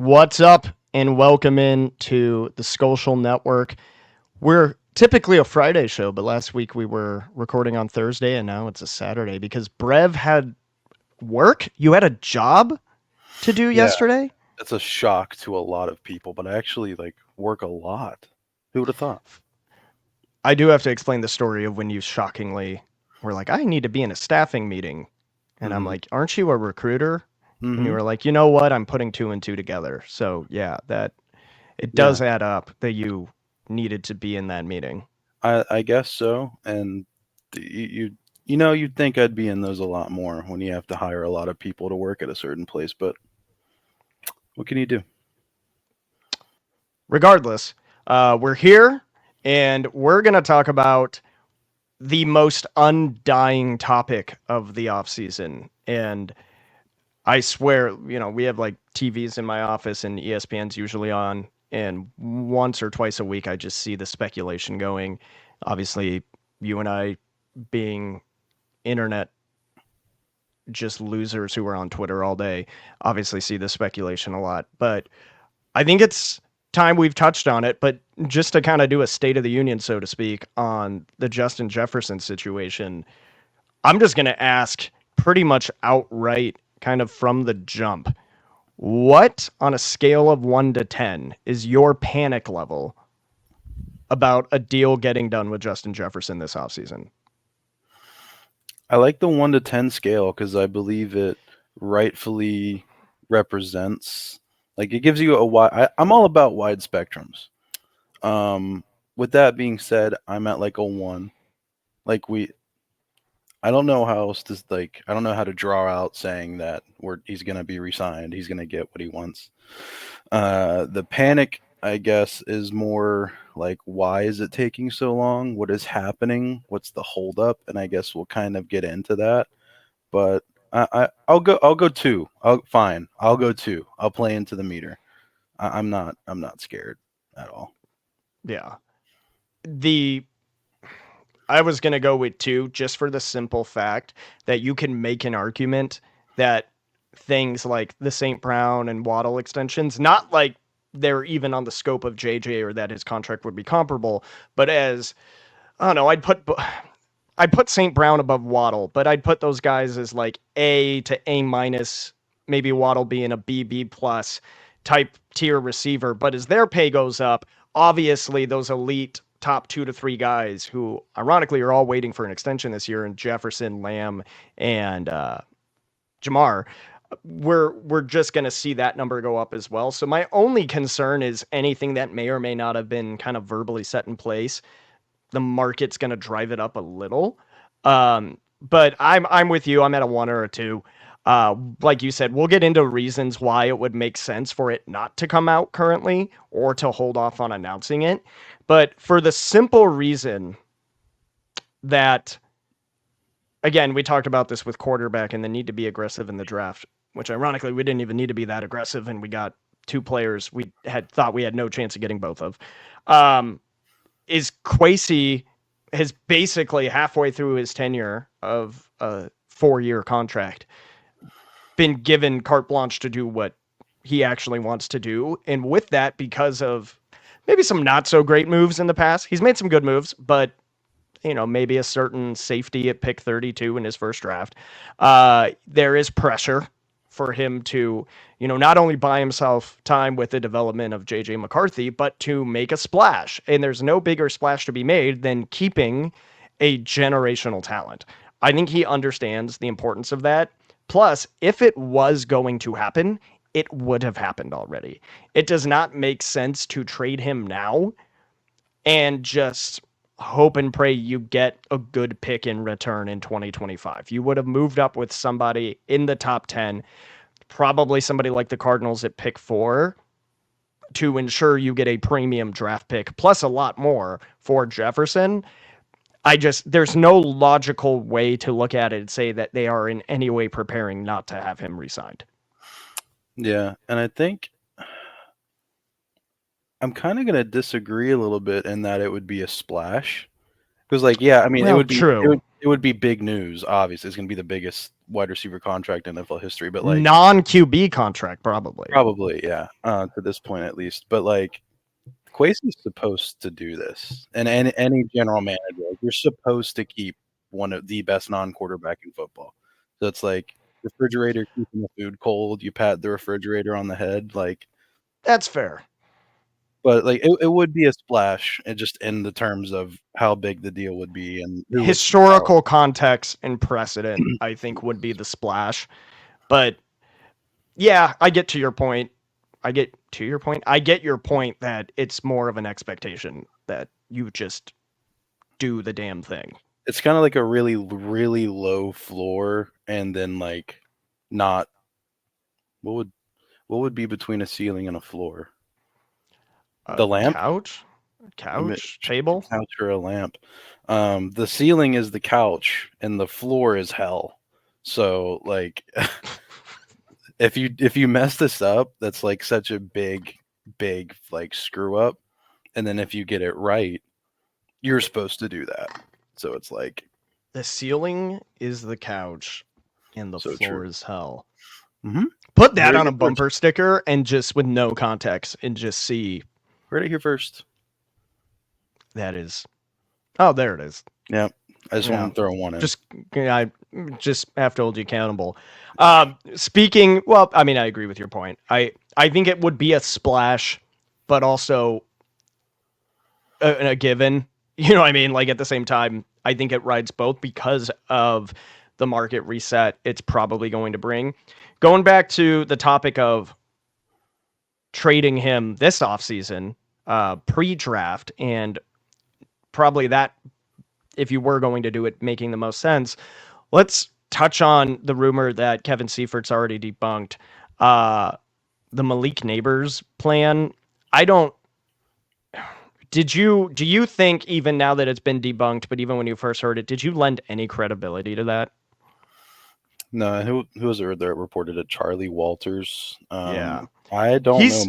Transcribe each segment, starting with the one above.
What's up, and welcome in to the Skolcial Network. We're typically a Friday show, but last week we were recording on Thursday, and now it's a Saturday because Brev had work. You had a job to do Yeah, yesterday? that's a shock to a lot of people, but I actually work a lot. Who would have thought? I do have to explain the story of when you shockingly were like, I need to be in a staffing meeting. And I'm Mm-hmm. like, aren't you a recruiter? And you Mm-hmm. were like, you know what? I'm putting two and two together. So, yeah, that it Yeah, does add up that you needed to be in that meeting. I guess so. And you'd think I'd be in those a lot more when you have to hire a lot of people to work at a certain place. But what can you do? Regardless, we're here and we're going to talk about the most undying topic of the off season. And I swear, we have like TVs in my office and ESPN's usually on. And once or twice a week, I just see the speculation going. Obviously, you and I being internet just losers who are on Twitter all day, obviously see the speculation a lot. But I think it's time we've touched on it, but just to kind of do a state of the union, so to speak, on the Justin Jefferson situation, I'm just going to ask pretty much outright, kind of from the jump, what on a scale of 1 to 10 is your panic level about a deal getting done with Justin Jefferson this offseason? I like the 1 to 10 scale because I believe it rightfully represents, it gives you a wide. I'm all about wide spectrums. Um, with that being said, I'm at like a one. Like we, I don't know how else to I don't know how to draw out saying that he's gonna be resigned. He's gonna get what he wants. The panic, I guess, is more like why is it taking so long? What is happening? What's the holdup? And I guess we'll kind of get into that. But I'll go two. I'll go two. I'll play into the meter. I'm not scared at all. Yeah. The I was going to go with 2 just for the simple fact that you can make an argument that things like the St. Brown and Waddle extensions, not like they're even on the scope of JJ or that his contract would be comparable, but as I don't know, I'd put St. Brown above Waddle, but I'd put those guys as like A to A minus, maybe Waddle being a B plus type tier receiver. But as their pay goes up, obviously those elite top 2 to 3 guys who ironically are all waiting for an extension this year, and Jefferson, Lamb, and Jamar, we're just going to see that number go up as well. So my only concern is anything that may or may not have been kind of verbally set in place, the market's going to drive it up a little. But I'm with you. I'm at a 1 or a 2. Like you said, we'll get into reasons why it would make sense for it not to come out currently or to hold off on announcing it. But for the simple reason that, again, we talked about this with quarterback and the need to be aggressive in the draft, which ironically we didn't even need to be that aggressive, and we got 2 players we had thought we had no chance of getting both of. Is Quasey has basically halfway through his tenure of a 4-year contract been given carte blanche to do what he actually wants to do. And with that, because of maybe some not so great moves in the past, he's made some good moves, but maybe a certain safety at pick 32 in his first draft. There is pressure for him to, not only buy himself time with the development of JJ McCarthy, but to make a splash. And there's no bigger splash to be made than keeping a generational talent. I think he understands the importance of that. Plus, if it was going to happen, it would have happened already. It does not make sense to trade him now and just hope and pray you get a good pick in return in 2025. You would have moved up with somebody in the top 10, probably somebody like the Cardinals at pick 4, to ensure you get a premium draft pick plus a lot more for Jefferson. There's no logical way to look at it and say that they are in any way preparing not to have him resigned. Yeah, and I think I'm kind of gonna disagree a little bit in that it would be a splash. Because yeah, I mean, it Well, would be it true. would it would be big news. Obviously, it's gonna be the biggest wide receiver contract in NFL history, but like Non QB contract, probably. probably, yeah, to this point at least. But like Kwesi's supposed to do this, and any general manager, like, you're supposed to keep one of the best non-quarterback in football. So it's like refrigerator keeping the food cold. You pat the refrigerator on the head, like. That's fair. But like it would be a splash, and just in the terms of how big the deal would be and who would see how. Historical context and precedent, I think, would be the splash. But yeah, I get to your point. I get to your point. I get your point that it's more of an expectation that you just do the damn thing. It's kind of like a really really low floor, and then like not what would be between a ceiling and a floor? A The lamp? couch, I mean, couch, table. couch or a lamp. The ceiling is the couch, and the floor is hell. So like, if you mess this up, that's like such a big like screw up. And then if you get it right, you're supposed to do that. So it's like The ceiling is the couch, and the so floor true. is hell. Mm-hmm. Put that Heard it on a here first. bumper sticker and just with no context and just see Heard it here first. that is. Oh, there it is. Yeah. I just Yeah. want to throw one in. I just have to hold you accountable. Speaking, well, I mean, I agree with your point. I think it would be a splash, but also a given. You know what I mean? Like at the same time, I think it rides both because of the market reset it's probably going to bring. Going back to the topic of trading him this offseason, pre-draft, and probably that, if you were going to do it, making the most sense. Let's touch on the rumor that Kevin Seifert's already debunked. The Malik Neighbors plan. I don't. Do you think, even now that it's been debunked, but even when you first heard it, did you lend any credibility to that? No, who was it that reported it? Charlie Walters. Yeah. I don't know He's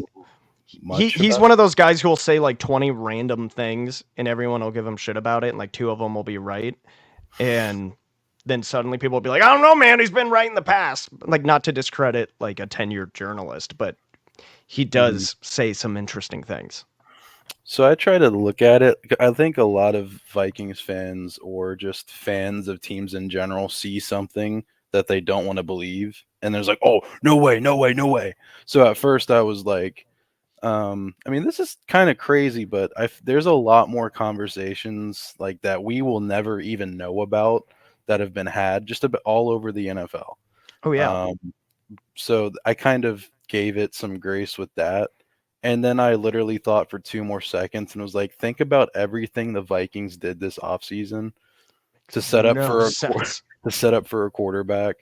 much he's about one it. of those guys who will say like 20 random things and everyone will give him shit about it, and like two of them will be right. And then suddenly people will be like, I don't know, man, he's been right in the past. Like, not to discredit like a tenured journalist, but he Mhm. does say some interesting things. So I try to look at it. I think a lot of Vikings fans or just fans of teams in general see something that they don't want to believe, and there's like, oh, no way, no way, no way. So at first I was like, I mean, this is kind of crazy, but there's a lot more conversations like that we will never even know about that have been had just about all over the NFL. Oh yeah. Um, so I kind of gave it some grace with that. And then I literally thought for 2 more seconds and was like, think about everything the Vikings did this offseason to set up No for sense. to set up for a quarterback.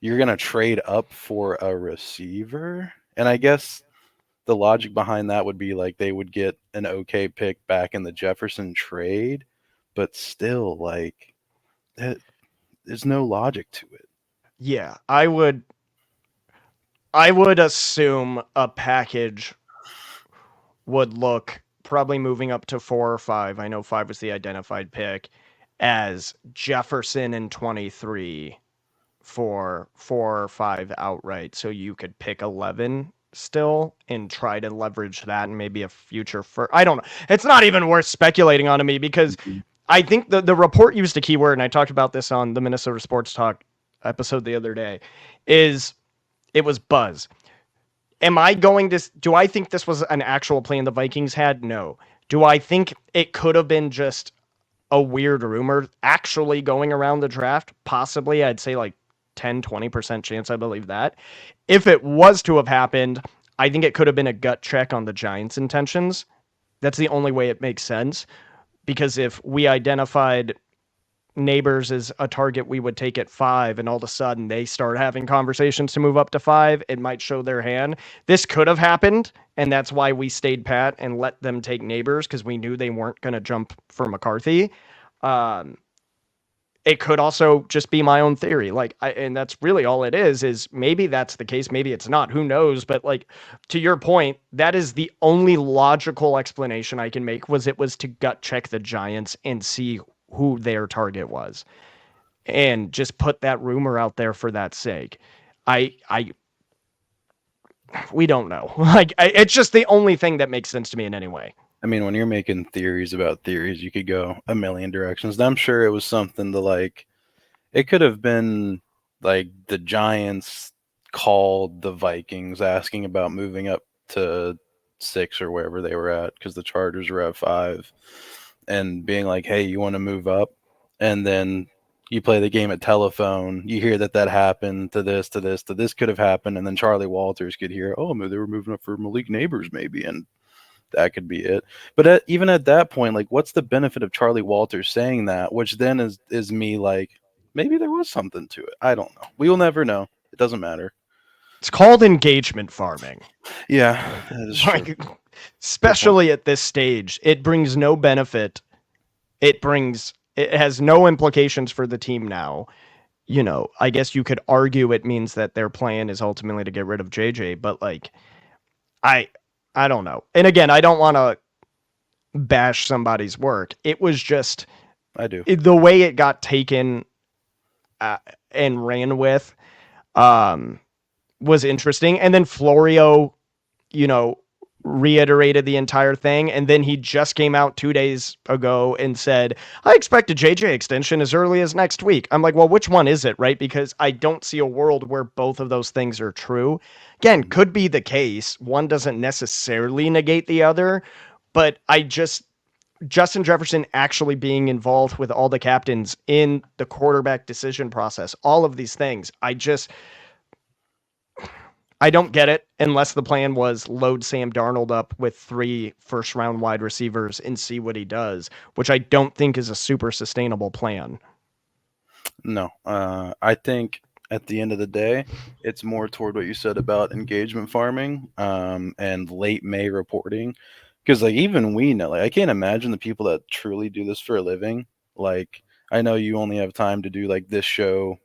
You're gonna trade up for a receiver, and I guess the logic behind that would be like they would get an okay pick back in the Jefferson trade, but still, like, there's no logic to it. Yeah, I would assume a package would look, probably moving up to 4 or 5. I know 5 was the identified pick, as Jefferson in 23 for 4 or 5 outright. So you could pick 11 still and try to leverage that and maybe a future for, I don't know. It's not even worth speculating on to me, because Mhm. I think the report used a keyword, and I talked about this on the Minnesota Sports Talk episode the other day, is it was buzz. Am I going to, do I think this was an actual plan the Vikings had? No. Do I think it could have been just a weird rumor actually going around the draft? Possibly. I'd say like 10-20% chance I believe that. If it was to have happened, I think it could have been a gut check on the Giants' intentions. That's the only way it makes sense. Because if we identified Neighbors as a target we would take at 5, and all of a sudden they start having conversations to move up to 5, it might show their hand. This could have happened, and that's why we stayed pat and let them take Neighbors, because we knew they weren't going to jump for McCarthy. Um, it could also just be my own theory, and that's really all it is maybe that's the case, maybe it's not, who knows. But like, to your point, that is the only logical explanation I can make, was it was to gut check the Giants and see who their target was. and just put that rumor out there for that sake. I we don't know. It's just the only thing that makes sense to me in any way. I mean, when you're making theories about theories, you could go a million directions. And I'm sure it was something to like, it could have been like the Giants called the Vikings asking about moving up to 6 or wherever they were at because the Chargers were at 5 and being like, hey, you want to move up? And then you play the game at telephone, you hear that happened to this, to this, to this could have happened. And then Charlie Walters could hear, oh, they were moving up for Malik Neighbors maybe. And that could be it. But even at that point, like, what's the benefit of Charlie Walters saying that? Which then is me like, maybe there was something to it. I don't know. We will never know. It doesn't matter. It's called engagement farming. Yeah, that is true. Like, Good point. especially at this stage, it brings no benefit. It has no implications for the team now. I guess you could argue it means that their plan is ultimately to get rid of JJ, but like I I don't know. And again, I don't want to bash somebody's work. It was just I do. the way it got taken uh, and ran with um, was interesting. And then Florio, you know, reiterated the entire thing. And then he just came out 2 days ago and said, I expect a JJ extension as early as next week. I'm like, well, which one is it, right? Because I don't see a world where both of those things are true. Again, Mhm. could be the case. One doesn't necessarily negate the other, but Justin Jefferson actually being involved with all the captains in the quarterback decision process, all of these things. I don't get it unless the plan was load Sam Darnold up with 3 first round wide receivers and see what he does, which I don't think is a super sustainable plan. No, I think at the end of the day, it's more toward what you said about engagement farming and late May reporting. Because like even we know, like I can't imagine the people that truly do this for a living. Like I know you only have time to do like this show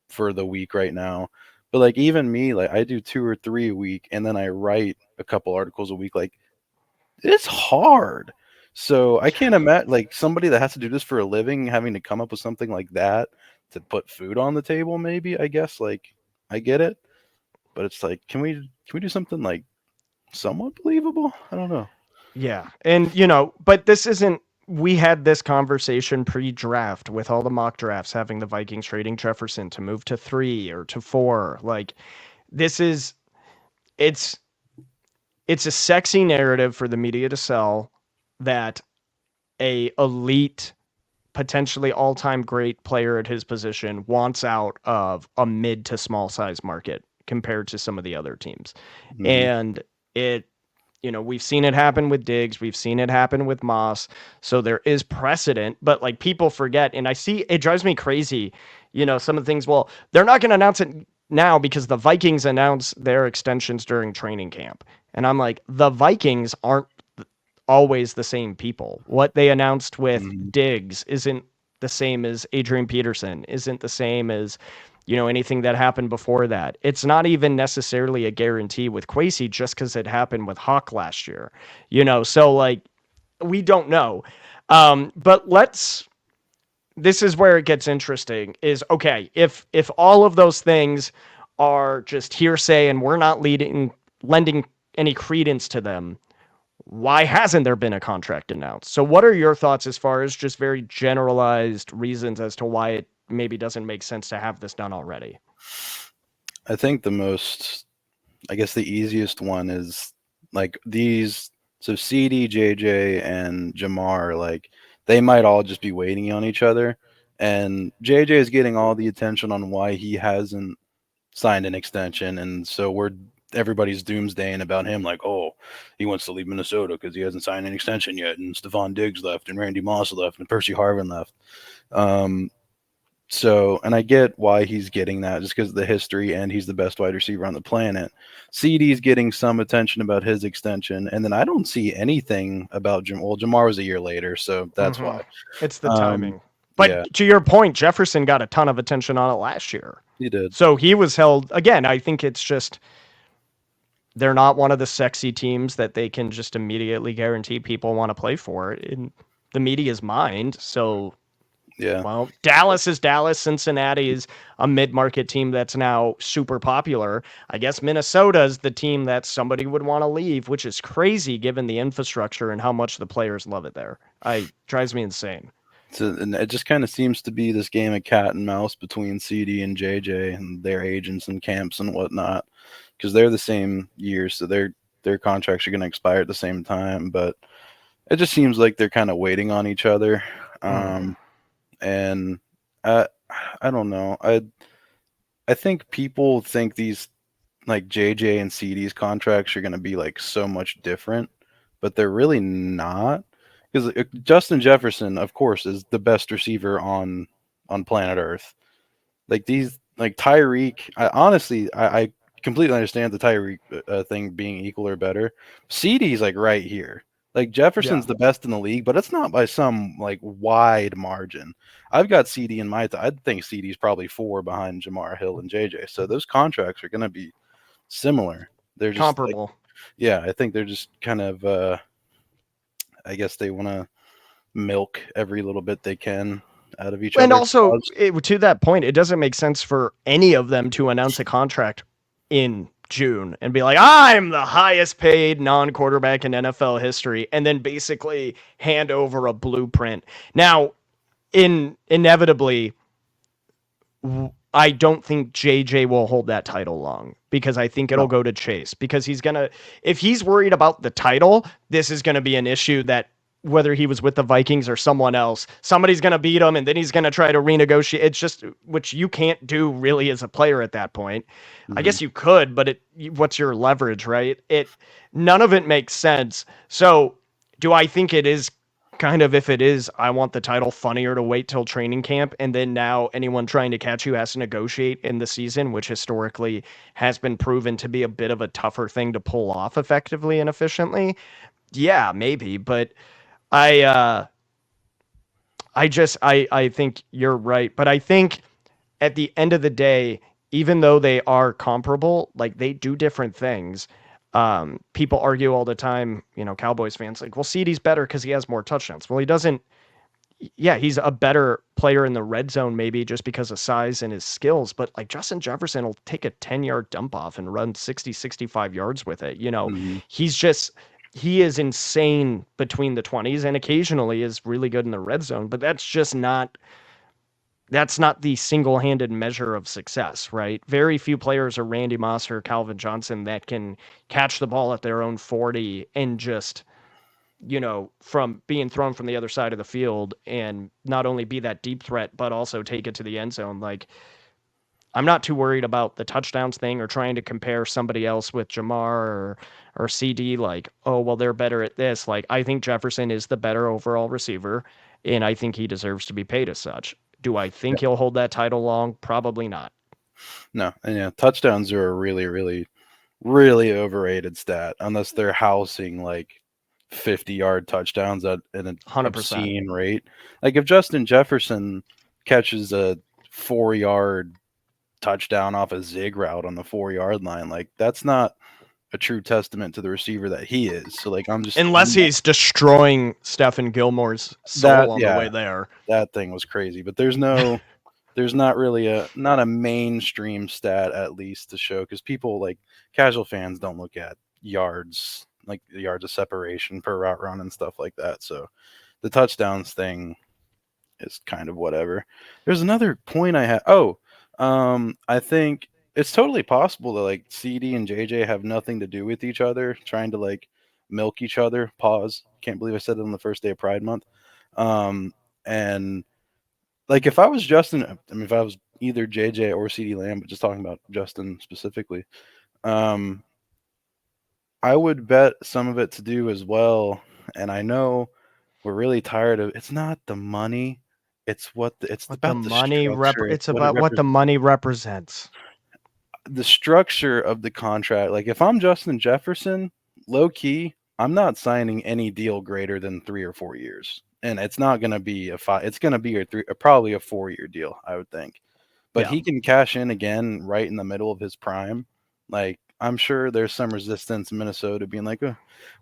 for the week right now, but like even me, like I do 2 or 3 a week, and then I write a couple articles a week. Like it's hard. So I can't imagine like somebody that has to do this for a living having to come up with something like that to put food on the table. Maybe I guess like I get it, but it's like can we do something like somewhat believable? I don't know. Yeah. And, but this isn't, we had this conversation pre draft with all the mock drafts having the Vikings trading Jefferson to move to 3 or to 4. Like, this is, it's, it's a sexy narrative for the media to sell that a elite potentially all-time great player at his position wants out of a mid to small size market compared to some of the other teams. Hmm. And it we've seen it happen with Diggs, we've seen it happen with Moss. So there is precedent, but like people forget, and I see it drives me crazy, some of the things, well, they're not going to announce it now because the Vikings announce their extensions during training camp. And I'm like, the Vikings aren't always the same people. What they announced with Hmm. Diggs isn't the same as Adrian Peterson, isn't the same as anything that happened before that. It's not even necessarily a guarantee with Quasey just because it happened with Hawk last year. So like we don't know. But this is where it gets interesting is okay, if all of those things are just hearsay and we're not lending any credence to them, why hasn't there been a contract announced? So, what are your thoughts as far as just very generalized reasons as to why it maybe doesn't make sense to have this done already? I think the most, I guess the easiest one is like these. So CD, JJ, and Jamar, like they might all just be waiting on each other, and JJ is getting all the attention on why he hasn't signed an extension, and so everybody's doomsdaying about him, like, oh, he wants to leave Minnesota because he hasn't signed an extension yet, and Stephon Diggs left, and Randy Moss left, and Percy Harvin left. Um, so, and I get why he's getting that just because of the history, and he's the best wide receiver on the planet. CD's getting some attention about his extension, and then I don't see anything about Jam. Well, Jamar was a year later, so that's Mm-hmm. why. It's the Um, timing. yeah, But to your point, Jefferson got a ton of attention on it last year. he did. So he was held again. I think it's just they're not one of the sexy teams that they can just immediately guarantee people want to play for in the media's mind. So Yeah. Well, Dallas is Dallas. Cincinnati is a mid-market team that's now super popular. I guess Minnesota's the team that somebody would want to leave, which is crazy given the infrastructure and how much the players love it there. I drives me insane. So, and it just kind of seems to be this game of cat and mouse between CD and JJ and their agents and camps and whatnot, because they're the same year, so their contracts are going to expire at the same time. But it just seems like they're kind of waiting on each other. Mm. Um, and I I don't know. I think people think these like JJ and CD's contracts are going to be like so much different, but they're really not. Because Justin Jefferson, of course, is the best receiver on planet Earth. Like these, like Tyreek. I completely understand the Tyreek thing being equal or better. CD's like right here. Like Yeah, Jefferson's the best in the league, but it's not by some like wide margin. I've got CD in my. I think CD's probably four behind Jamar Hill and JJ. So those contracts are going to be similar. They're just like, comparable. yeah, I think they're just kind of. I guess they want to milk every little bit they can out of each And other. also, to that point, it doesn't make sense for any of them to announce a contract in June and be like, I'm the highest paid non quarterback in NFL history, and then basically hand over a blueprint. Now, inevitably, I don't think JJ will hold that title long because I think it'll No. go to Chase because if he's worried about the title, this is gonna be an issue that whether he was with the Vikings or someone else, somebody's gonna beat him and then he's gonna try to renegotiate. It's just which you can't do really as a player at that point. I Hmm. guess you could, but what's your leverage, right? None of it makes sense. So do I think it is kind of if it is, I want the title funnier to wait till training camp. And then now anyone trying to catch you has to negotiate in the season, which historically has been proven to be a bit of a tougher thing to pull off effectively and efficiently. Yeah, maybe. But I, uh, I think you're right. But I think at the end of the day, even though they are comparable, like they do different things. People argue all the time, Cowboys fans like, well, CD's better because he has more touchdowns. Well, he doesn't. Yeah, he's a better player in the red zone, maybe just because of size and his skills. But like Justin Jefferson will take a 10-yard dump off and run 60, 65 yards with it. Hmm. He's just, he is insane between the 20s and occasionally is really good in the red zone. But that's not the single-handed measure of success, right? Very few players are Randy Moss or Calvin Johnson that can catch the ball at their own 40 and just from being thrown from the other side of the field and not only be that deep threat, but also take it to the end zone. Like, I'm not too worried about the touchdowns thing or trying to compare somebody else with Jamar or CD. Like, oh, well, they're better at this. Like, I think Jefferson is the better overall receiver, and I think he deserves to be paid as such. Do I think Yeah. he'll hold that title long? Probably not. No, and yeah, touchdowns are a really, really, really overrated stat unless they're housing like 50-yard touchdowns at an 100%. obscene rate. Like if Justin Jefferson catches a 4-yard touchdown off a zig route on the 4-yard line, like that's not a true testament to the receiver that he is. So like Unless he's destroying Stephen Gilmore's that soul on the yeah, way there. that thing was crazy. But there's not really not a mainstream stat at least to show because people like casual fans don't look at yards like the yards of separation per route run and stuff like that. So the touchdowns thing is kind of whatever. There's another point I had. Oh, I think it's totally possible that like CD and JJ have nothing to do with each other, trying to like milk each other. Pause. Can't believe I said it on the first day of Pride Month. And like if I was Justin, I mean, if I was either JJ or CD Lamb, but just talking about Justin specifically, um, I would bet some of it to do as well. And I know we're really tired of. It's not the money. It's What the about the money structure. It's it's what it about what the represents. money represents. The structure of the contract. Like if I'm Justin Jefferson, low key, I'm not signing any deal greater than 3 or 4 years, and it's not going to be a five. It's going to be probably a 4-year deal, I would think. But Yeah. he can cash in again right in the middle of his prime. Like I'm sure there's some resistance in Minnesota being like,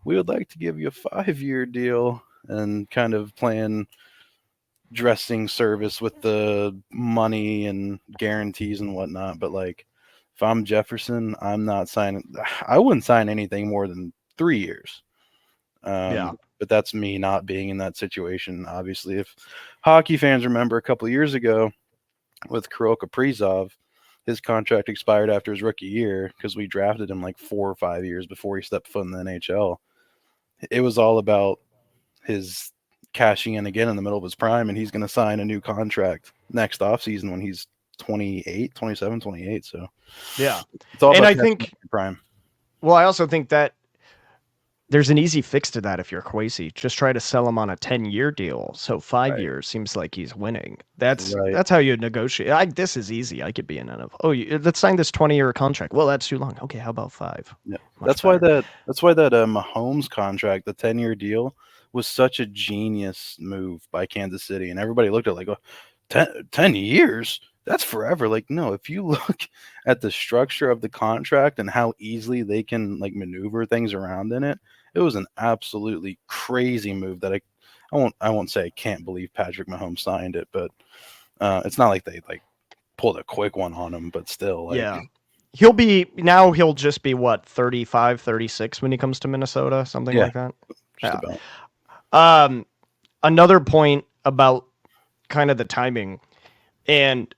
we would like to give you a 5-year deal and kind of playing dressing service with the money and guarantees and whatnot. But like, if I'm Jefferson, I'm not signing. I wouldn't sign anything more than 3 years. Yeah. But that's me not being in that situation. Obviously, if hockey fans remember a couple of years ago with Kirill Kaprizov, his contract expired after his rookie year because we drafted him like 4 or 5 years before he stepped foot in the NHL. It was all about his cashing in again in the middle of his prime, and he's going to sign a new contract next offseason when he's 28, 27, 28. So Yeah. it's all And about I cashing in think, your prime. well, I also think that there's an easy fix to that if you're Kwesi. Just try to sell him on a 10-year deal. So 5 years seems like he's winning. Right. That's how you negotiate. This is easy. I could be in NFL. Oh, let's sign this 20-year contract. Well, that's too long. Okay, how about 5? Yeah. Much better. That's why that Mahomes contract, the 10-year deal, was such a genius move by Kansas City, and everybody looked at it like, oh, 10 years. That's forever. Like, no, if you look at the structure of the contract and how easily they can like maneuver things around in it, it was an absolutely crazy move that I won't say I can't believe Patrick Mahomes signed it, but it's not like they like pulled a quick one on him, but still, like, Yeah. He'll just be what, 35, 36 when he comes to Minnesota, something yeah, like that. just Yeah. about. Um Another point about kind of the timing, and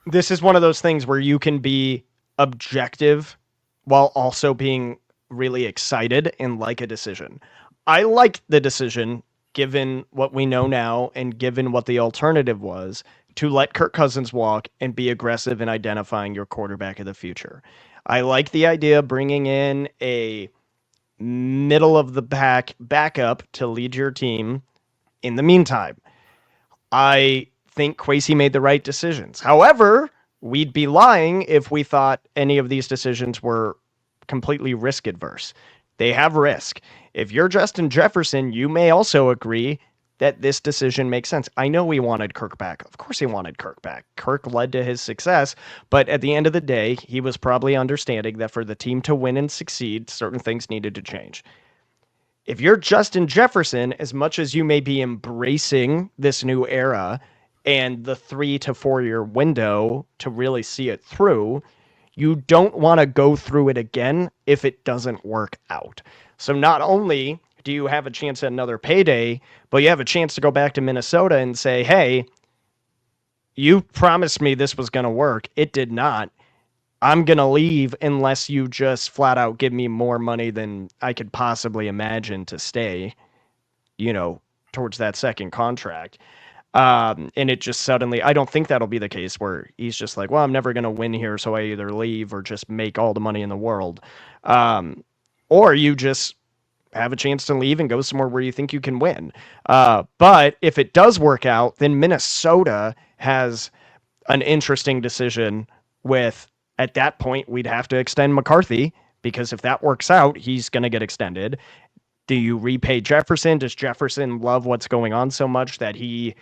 this is one of those things where you can be objective while also being really excited and like a decision. I like the decision given what we know now and given what the alternative was to let Kirk Cousins walk and be aggressive in identifying your quarterback of the future. I like the idea of bringing in a middle of the pack backup to lead your team in the meantime. I think Kwesi made the right decisions. However, we'd be lying if we thought any of these decisions were completely risk adverse. They have risk. If you're Justin Jefferson, you may also agree that this decision makes sense. I know he wanted Kirk back. Of course, he wanted Kirk back. Kirk led to his success, but at the end of the day, he was probably understanding that for the team to win and succeed, certain things needed to change. If you're Justin Jefferson, as much as you may be embracing this new era and the 3 to 4 year window to really see it through, you don't want to go through it again if it doesn't work out. So not only do you have a chance at another payday, but you have a chance to go back to Minnesota and say, hey, you promised me this was going to work. It did not. I'm going to leave unless you just flat out give me more money than I could possibly imagine to stay, you know, towards that second contract. And it just suddenly, I don't think that'll be the case where he's just like, well, I'm never going to win here. So I either leave or just make all the money in the world. Um, or you just have a chance to leave and go somewhere where you think you can win. But if it does work out, then Minnesota has an interesting decision with, at that point we'd have to extend McCarthy because if that works out, he's going to get extended. Do you repay Jefferson? Does Jefferson love what's going on so much that he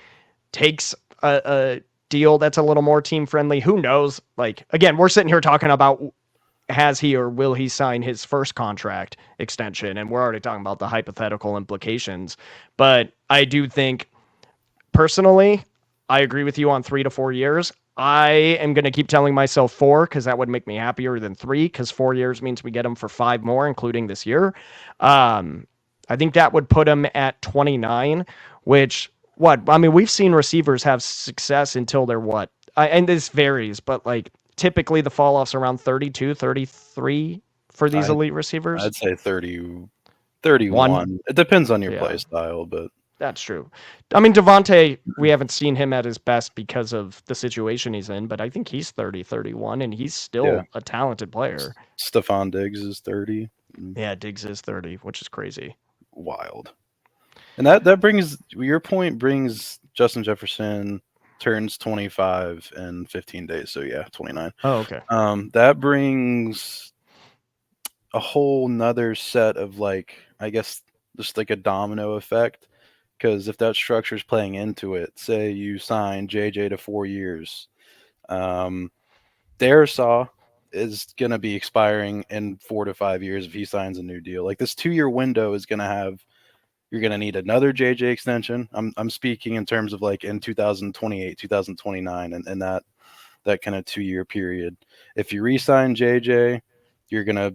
takes a deal that's a little more team friendly? Who knows? Like, again, we're sitting here talking about has he or will he sign his first contract extension, and we're already talking about the hypothetical implications. But I do think personally, I agree with you on 3 to 4 years. I am going to keep telling myself 4 because that would make me happier than 3 because 4 years means we get him for 5 more, including this year. Um, I think that would put him at 29, which, what? I mean, we've seen receivers have success until they're what? And this varies, but like typically the fall off's around 32, 33 for these I elite receivers. I'd say 30, One. 31. It depends on your play Yeah. style, but That's true. I mean, Devontae, we haven't seen him at his best because of the situation he's in, but I think he's 30, 31, and he's yeah. still a talented player. Stephon Diggs is 30. Yeah, Diggs is 30, which is crazy. Wild. And that brings your point brings Justin Jefferson turns 25 in 15 days. So yeah, 29. Oh, okay. That brings a whole nother set of like, I guess just like a domino effect. Because if that structure is playing into it, say you sign JJ to 4 years, um, Darisaw is going to be expiring in 4 to 5 years if he signs a new deal. Like this 2 year window is going to have You're going to need another JJ extension. I'm speaking in terms of like in 2028, 2029, and that kind of 2 year period. If you re-sign JJ, you're gonna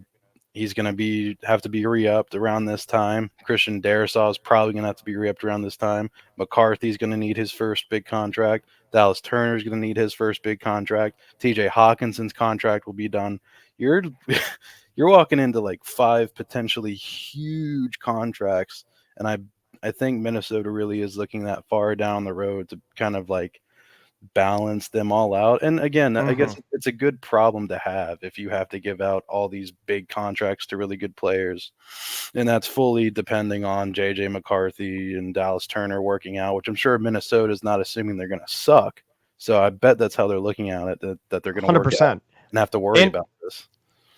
he's gonna be have to be re-upped around this time. Christian Darrisaw is probably gonna have to be re-upped around this time. McCarthy's gonna need his first big contract. Dallas Turner's gonna need his first big contract. TJ Hawkinson's contract will be done. You're you're walking into like five potentially huge contracts, and I think Minnesota really is looking that far down the road to kind of like balance them all out. And again, I Hmm. guess it's a good problem to have if you have to give out all these big contracts to really good players. And that's fully depending on JJ McCarthy and Dallas Turner working out, which I'm sure Minnesota's not assuming they're going to suck. So I bet that's how they're looking at it, that they're going to work out 100%. and have to worry And about this.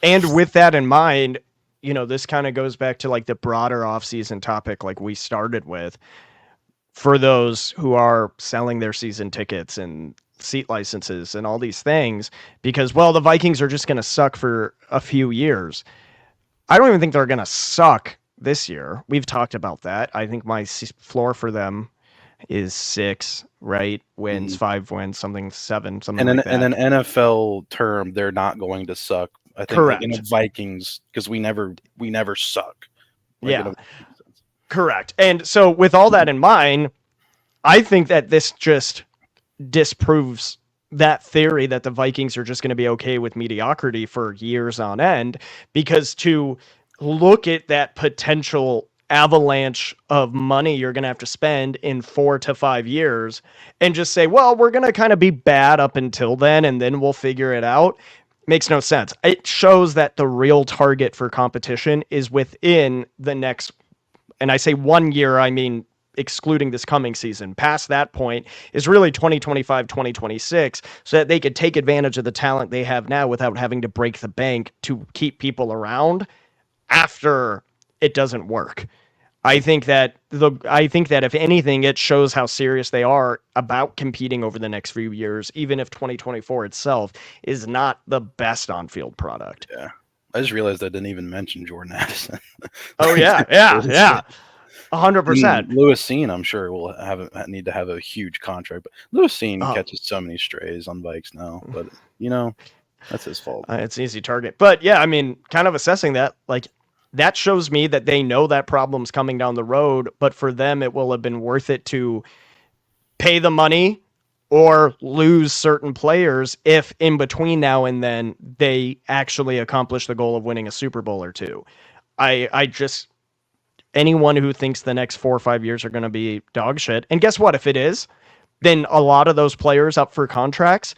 and with that in mind, this kind of goes back to like the broader offseason topic like we started with for those who are selling their season tickets and seat licenses and all these things because well the Vikings are just going to suck for a few years. I don't even think they're going to suck this year. We've talked about that. I think my floor for them is 6, right? Wins, Mhm. 5 wins, something 7, something And like in that. an NFL term, they're not going to suck. I think like in a Correct. Vikings, because we never suck. Like in a Yeah, Vikings sense. correct. And so with all that in mind, I think that this just disproves that theory that the Vikings are just going to be okay with mediocrity for years on end because to look at that potential avalanche of money you're going to have to spend in 4 to 5 years and just say, well, we're going to kind of be bad up until then and then we'll figure it out makes no sense. It shows that the real target for competition is within the next, and I say 1 year, I mean excluding this coming season. Past that point is really 2025, 2026, so that they could take advantage of the talent they have now without having to break the bank to keep people around after it doesn't work. I think that if anything, it shows how serious they are about competing over the next few years, even if 2024 itself is not the best on-field product. Yeah. I just realized I didn't even mention Jordan Addison. Oh yeah, yeah, yeah, 100%. Lewis Seen, I'm sure will need to have a huge contract. But Lewis Seen Oh, catches so many strays on bikes now. But that's his fault. it's an easy target. But yeah, I mean, kind of assessing that, like, that shows me that they know that problem's coming down the road, but for them, it will have been worth it to pay the money or lose certain players if in between now and then they actually accomplish the goal of winning a Super Bowl or two. I just, anyone who thinks the next 4 or 5 years are going to be dog shit, and guess what? If it is, then a lot of those players up for contracts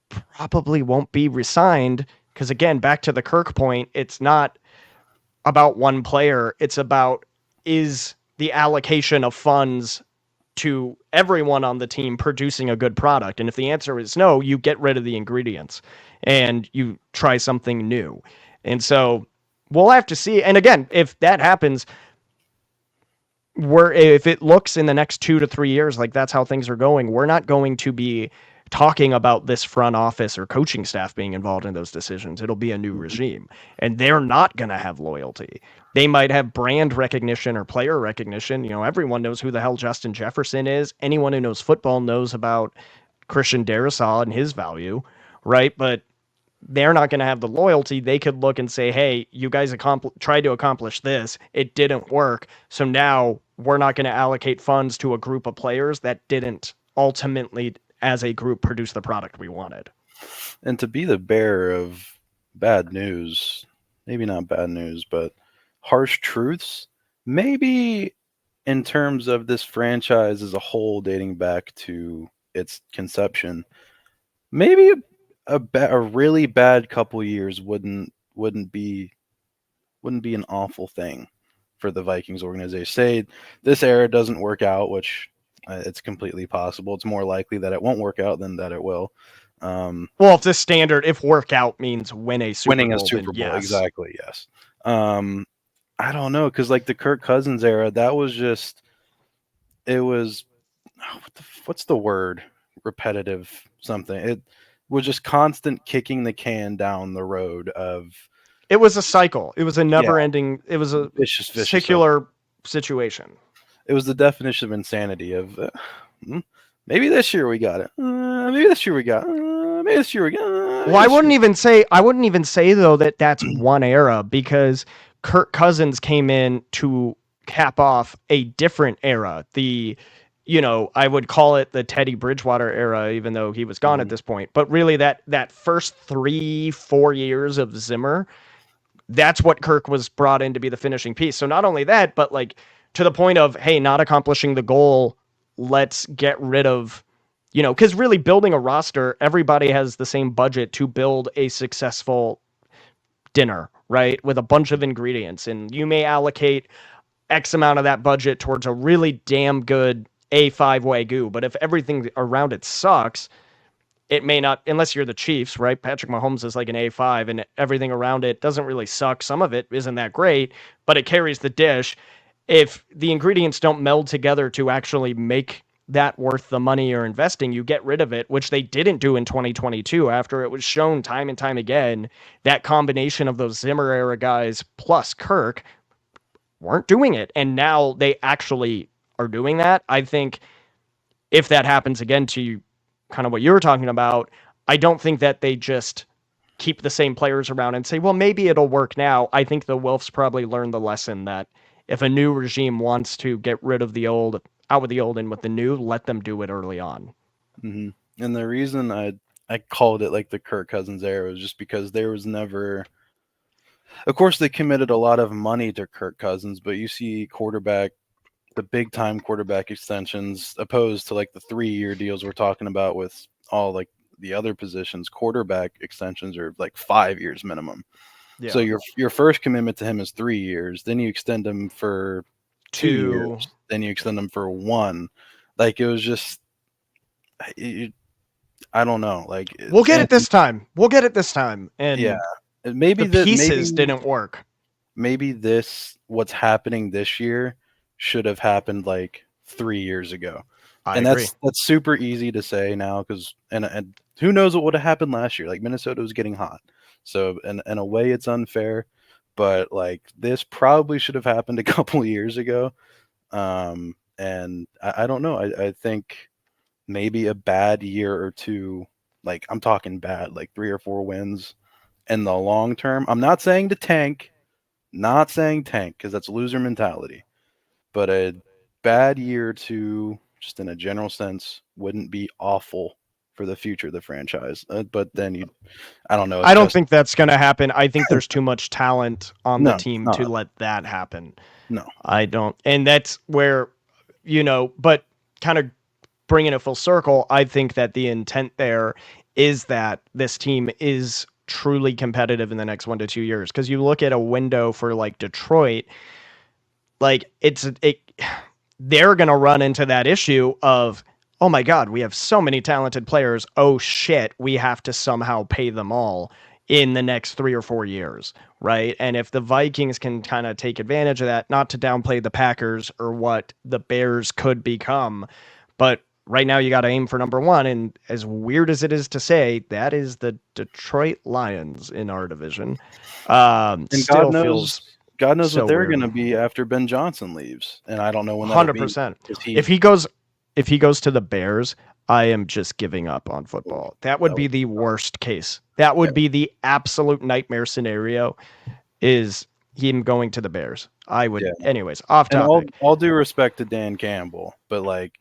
probably won't be resigned because again, back to the Kirk point, it's not about one player. It's about is the allocation of funds to everyone on the team producing a good product. And if the answer is no, you get rid of the ingredients and you try something new. And so we'll have to see. And again, if that happens, if it looks in the next 2 to 3 years like that's how things are going, we're not going to be talking about this front office or coaching staff being involved in those decisions. It'll be a new Mhm. regime, and they're not going to have loyalty. They might have brand recognition or player recognition. Everyone knows who the hell Justin Jefferson is. Anyone who knows football knows about Christian Darrisaw and his value, right? But they're not going to have the loyalty. They could look and say, hey, you guys tried to accomplish this. It didn't work. So now we're not going to allocate funds to a group of players that didn't ultimately, as a group, produce the product we wanted. And to be the bearer of bad news, maybe not bad news, but harsh truths, maybe in terms of this franchise as a whole dating back to its conception, maybe a really bad couple years wouldn't be an awful thing for the Vikings organization. Say this era doesn't work out, which it's completely possible. It's more likely that it won't work out than that it will. Um, Well, if this standard, if workout means win a Super Winning a Bowl, then Super Bowl, yes. exactly, yes. Um, I don't know, because like the Kirk Cousins era, that was just it was what's the word? Repetitive something. It was just constant kicking the can down the road of It was a cycle. It was a yeah, never ending, it was a vicious cycle. secular situation. It was the definition of insanity of maybe this year we got it. Maybe this year we got. Maybe this year we got. Well, I wouldn't even say though that that's one era, because Kirk Cousins came in to cap off a different era. I would call it the Teddy Bridgewater era, even though he was gone at this point. But really, that first 3-4 years of Zimmer, that's what Kirk was brought in to be the finishing piece. So not only that, but like to the point of, hey, not accomplishing the goal, let's get rid of, because really building a roster, everybody has the same budget to build a successful dinner, right? With a bunch of ingredients. And you may allocate X amount of that budget towards a really damn good A5 Wagyu. But if everything around it sucks, it may not, unless you're the Chiefs, right? Patrick Mahomes is like an A5 and everything around it doesn't really suck. Some of it isn't that great, but it carries the dish. If the ingredients don't meld together to actually make that worth the money you're investing, you get rid of it, which they didn't do in 2022 after it was shown time and time again that combination of those Zimmer era guys plus Kirk weren't doing it. And now they actually are doing that. I think if that happens again to kind of what you were talking about, I don't think that they just keep the same players around and say, well, maybe it'll work now. I think the Wilfs probably learned the lesson that if a new regime wants to get rid of the old, out with the old and with the new, let them do it early on. Mm-hmm. And the reason I called it like the Kirk Cousins era was just because there was never. Of course, they committed a lot of money to Kirk Cousins, but you see the big time quarterback extensions opposed to like the 3-year deals we're talking about with all like the other positions. Quarterback extensions are like 5 years minimum. Yeah. So your first commitment to him is 3 years, then you extend him for 2 years, then you extend him for 1. Like it was just, I don't know. Like we'll get it this time. And yeah, maybe the pieces didn't work. Maybe what's happening this year should have happened like 3 years ago. I agree. That's super easy to say now because and who knows what would have happened last year? Like Minnesota was getting hot, so in a way it's unfair, but like this probably should have happened a couple of years ago. And I don't know. I think maybe a bad year or two, like I'm talking bad, like 3 or 4 wins in the long term. I'm not saying to tank, because that's loser mentality. But a bad year or two, just in a general sense, wouldn't be awful for the future of the franchise. But then I don't know. I don't think that's going to happen. I think there's too much talent on the team to let that happen. No, I don't. And that's where, but kind of bringing it full circle, I think that the intent there is that this team is truly competitive in the next 1 to 2 years. Because you look at a window for like Detroit, like they're going to run into that issue of, oh my God, we have so many talented players. Oh shit, we have to somehow pay them all in the next 3 or 4 years, right? And if the Vikings can kind of take advantage of that, not to downplay the Packers or what the Bears could become, but right now you got to aim for number 1. And as weird as it is to say, that is the Detroit Lions in our division. And still God knows so what they're weird. going to be after Ben Johnson leaves, and I don't know when. 100%. If he goes to the Bears, I am just giving up on football. That would be the worst case. That would be the absolute nightmare scenario. Is him going to the Bears? I would. Yeah. Anyways, off topic. And all due respect to Dan Campbell, but like.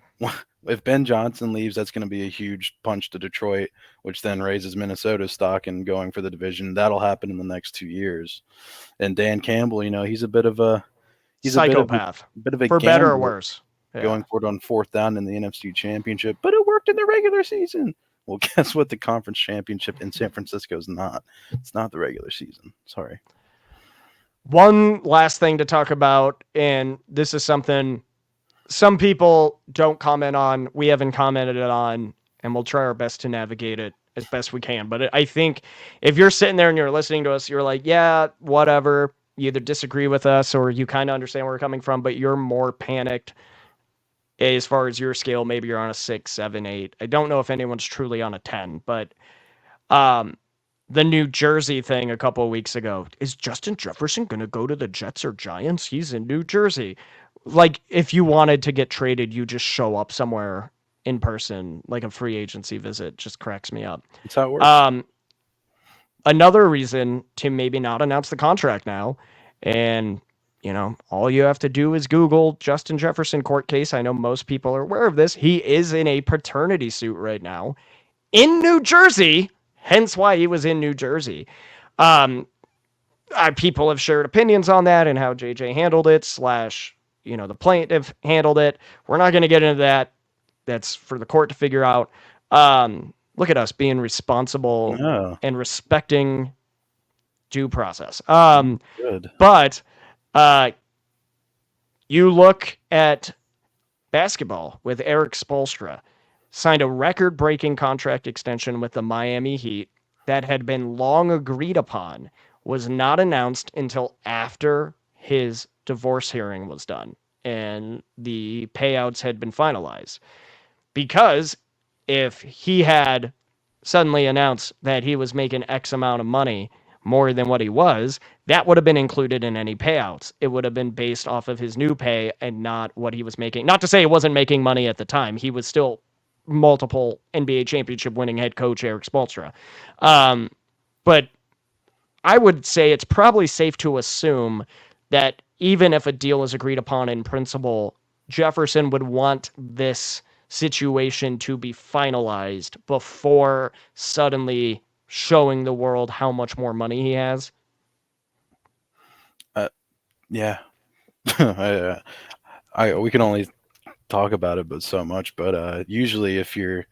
If Ben Johnson leaves, that's going to be a huge punch to Detroit, which then raises Minnesota's stock and going for the division. That'll happen in the next 2 years. And Dan Campbell, he's a bit of a psychopath, a bit of a for better or worse. Going for it on 4th down in the NFC Championship, but it worked in the regular season. Well, guess what? The conference championship in San Francisco is not. It's not the regular season. Sorry. One last thing to talk about, and this is something some people don't comment on. We haven't commented on, and we'll try our best to navigate it as best we can. But I think if you're sitting there and you're listening to us, you're like, yeah, whatever. You either disagree with us or you kind of understand where we're coming from, but you're more panicked as far as your scale. Maybe you're on a 6, 7, 8. I don't know if anyone's truly on a 10, but the New Jersey thing a couple of weeks ago, is Justin Jefferson going to go to the Jets or Giants? He's in New Jersey. like if you wanted to get traded, you just show up somewhere in person, like a free agency visit. Just cracks me up. That's how it works. Um, Another reason to maybe not announce the contract now, and all you have to do is Google Justin Jefferson court case. I know most people are aware of this. He is in a paternity suit right now in New Jersey, hence why he was in New Jersey. Um, People have shared opinions on that and how JJ handled it, slash, the plaintiff handled it. We're not going to get into that. That's for the court to figure out. Look at us being responsible Yeah, and respecting due process. good. But uh, you look at basketball with Eric Spoelstra, signed a record breaking contract extension with the Miami Heat that had been long agreed upon, was not announced until after his divorce hearing was done and the payouts had been finalized. Because if he had suddenly announced that he was making X amount of money more than what he was, that would have been included in any payouts. It would have been based off of his new pay and not what he was making. Not to say he wasn't making money at the time. He was still multiple NBA championship winning head coach Eric Spoelstra. But I would say it's probably safe to assume that even if a deal is agreed upon in principle, Jefferson would want this situation to be finalized before suddenly showing the world how much more money he has. Yeah. We can only talk about it, but so much. But usually, if you're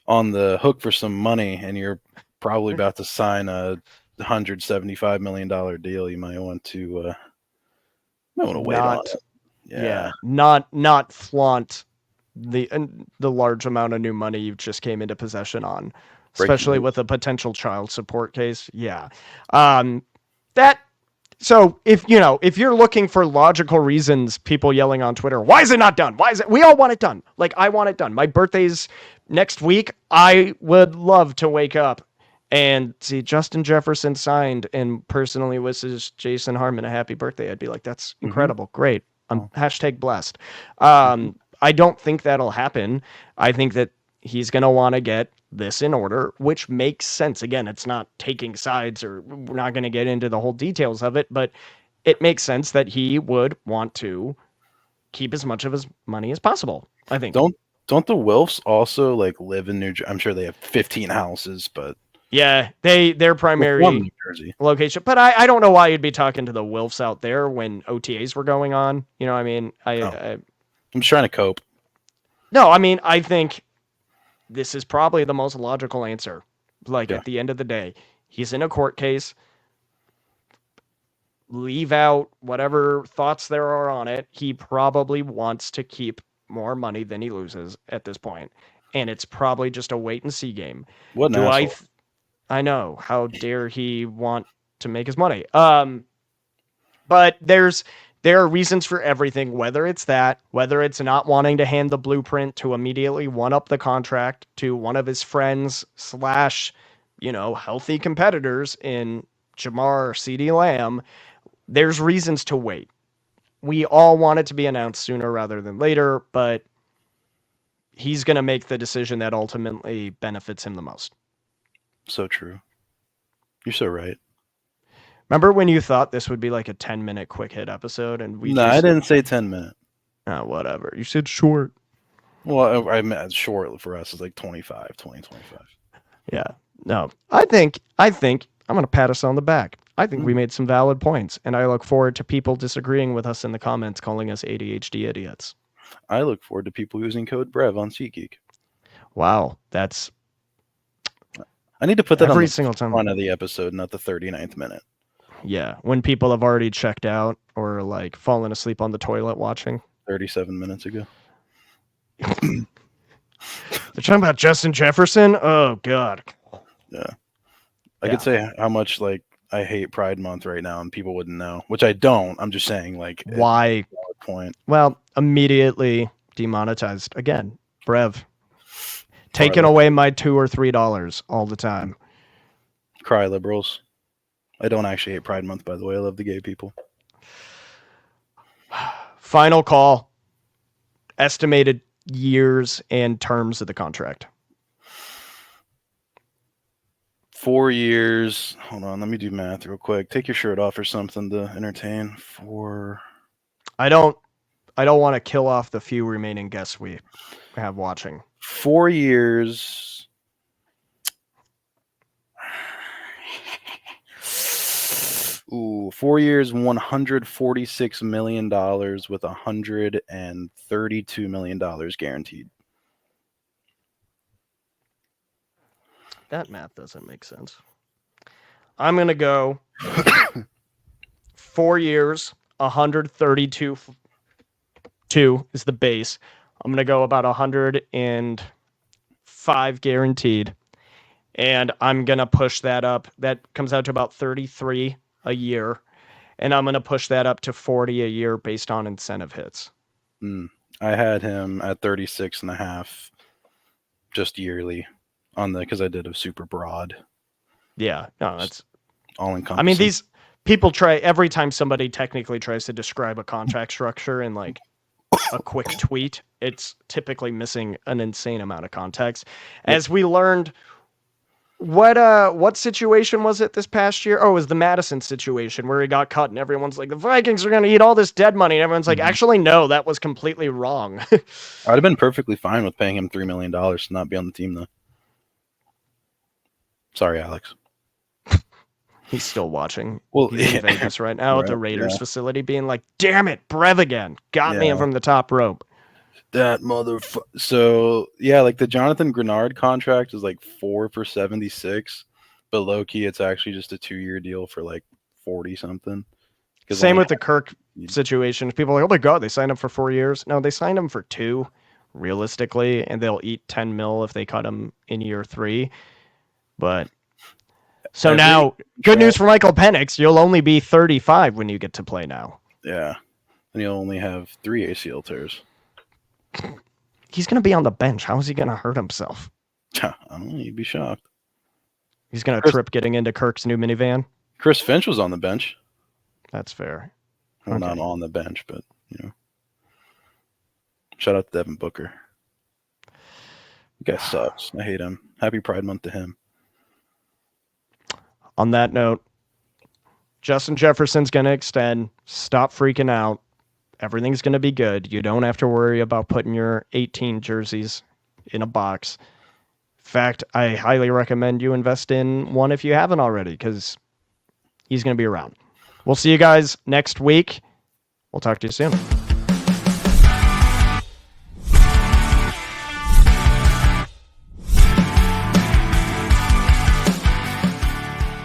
on the hook for some money and you're probably about to sign a $175 million deal, you might want to wait on Not it. Yeah, Yeah, not flaunt the large amount of new money you just came into possession on, breaking especially news. with a potential child support case. Yeah. Um that So if you're looking for logical reasons, people yelling on Twitter, why is it not done? Why is it? We all want it done. Like, I want it done. My birthday's next week. I would love to wake up and see Justin Jefferson signed and personally wishes Jason Harmon a happy birthday. I'd be like, that's Mm-hmm. incredible. Great. I'm Oh, hashtag blessed. mhm. I don't think that'll happen. I think that he's going to want to get this in order, which makes sense. Again, it's not taking sides, or we're not going to get into the whole details of it, but it makes sense that he would want to keep as much of his money as possible, I think. Don't don't the Wilfs also like live in New Jersey? I'm sure they have 15 houses, but Yeah, their they're from primary New Jersey. location, but I don't know why you'd be talking to the Wilfs out there when OTAs were going on. You know what I mean? Oh, I'm just trying to cope. No, I mean, I think this is probably the most logical answer. Like, Yeah. at the end of the day, he's in a court case. Leave out whatever thoughts there are on it. He probably wants to keep more money than he loses at this point, and it's probably just a wait and see game. What an Do I? asshole. I know. How dare he want to make his money? But there are reasons for everything. Whether it's that, whether it's not wanting to hand the blueprint to immediately one up the contract to one of his friends slash, healthy competitors in Jamar or CD Lamb. There's reasons to wait. We all want it to be announced sooner rather than later, but he's going to make the decision that ultimately benefits him the most. So true. You're so right. Remember when you thought this would be like a 10-minute quick hit episode and we No, I just, didn't say 10 minutes. whatever. You said short. Well, I meant short for us is like 25, 20, 25. Yeah. No. I think I'm going to pat us on the back. I think we made some valid points, and I look forward to people disagreeing with us in the comments, calling us ADHD idiots. I look forward to people using code Brev on SeatGeek. Wow, that's I need to put that on every the single time. front of the episode, not the 39th minute. Yeah, when people have already checked out or like fallen asleep on the toilet watching. 37 minutes ago. They're talking about Justin Jefferson. Oh God. Yeah. I could say how much like I hate Pride Month right now and people wouldn't know, which I don't. I'm just saying like Why? point. Well, immediately demonetized again. Brev taking Cry, away my $2 or $3 all the time. cry liberals. I don't actually hate Pride Month, by the way. I love the gay people. Final call. Estimated years and terms of the contract. 4 years. Hold on, let me do math real quick. Take your shirt off or something to entertain. I don't want to kill off the few remaining guests we have watching. 4 years. Ooh, 4 years, $146 million with $132 million guaranteed. That math doesn't make sense. I'm going to go 4 years, 132 is the base. I'm going to go about 105 guaranteed. And I'm going to push that up. That comes out to about 33 a year. And I'm going to push that up to 40 a year based on incentive hits. I had him at 36 and a half just yearly on because I did a super broad. Yeah, no, that's all encompassing. I mean, these people try every time somebody technically tries to describe a contract structure in like a quick tweet, it's typically missing an insane amount of context. Yep. As we learned, what situation was it this past year? Oh, it was the Madison situation where he got cut and everyone's like, the Vikings are going to eat all this dead money. And everyone's like, actually, no, that was completely wrong. I'd have been perfectly fine with paying him $3 million to not be on the team, though. Sorry, Alex. He's still watching. Well, he's in Vegas right now at the Raiders facility being like, damn it, Brev again. Got me from the top rope. That motherfucker. So, yeah, like the Jonathan Grenard contract is like 4 for 76, but low-key it's actually just a 2-year deal for like 40-something. Same with the Kirk situation. People are like, oh my God, they signed him for 4 years. No, they signed him for 2, realistically, and they'll eat $10 million if they cut him in year 3. But so now, good news for Michael Penix. You'll only be 35 when you get to play now. Yeah. And you'll only have 3 ACL tears. He's going to be on the bench. How is he going to hurt himself? I don't know. You'd be shocked. He's going to trip getting into Kirk's new minivan. Chris Finch was on the bench. That's fair. Well, not on the bench, but, Shout out to Devin Booker. The guy sucks. I hate him. Happy Pride Month to him. On that note, Justin Jefferson's going to extend. Stop freaking out. Everything's going to be good. You don't have to worry about putting your 18 jerseys in a box. In fact, I highly recommend you invest in one if you haven't already, because he's going to be around. We'll see you guys next week. We'll talk to you soon.